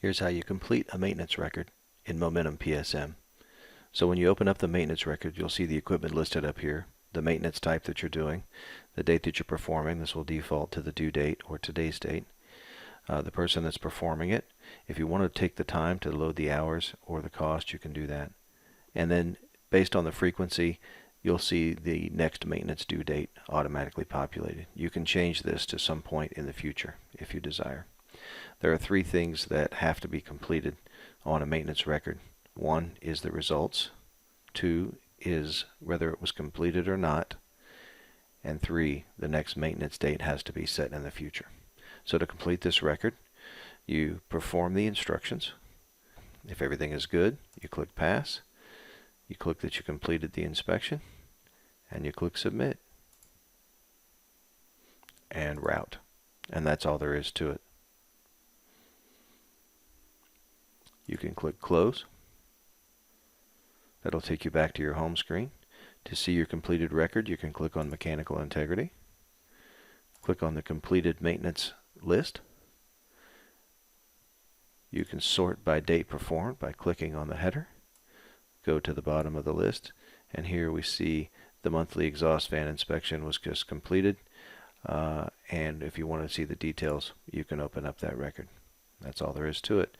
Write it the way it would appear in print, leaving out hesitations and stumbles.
Here's how you complete a maintenance record in Momentum PSM. So when you open up the maintenance record, you'll see the equipment listed up here, the maintenance type that you're doing, the date that you're performing. This will default to the due date or today's date. The person that's performing it. If you want to take the time to load the hours or the cost, you can do that. And then based on the frequency, you'll see the next maintenance due date automatically populated. You can change this to some point in the future if you desire. There are three things that have to be completed on a maintenance record. One is the results. Two is whether it was completed or not. And three, the next maintenance date has to be set in the future. So to complete this record, you perform the instructions. If everything is good, you click Pass. You click that you completed the inspection, and you click Submit and Route. And that's all there is to it. You can click Close. That'll take you back to your home screen. To see your completed record, you can click on Mechanical Integrity. Click on the completed maintenance list. You can sort by date performed by clicking on the header. Go to the bottom of the list, and here we see the monthly exhaust fan inspection was just completed. And if you want to see the details, you can open up that record. That's all there is to it.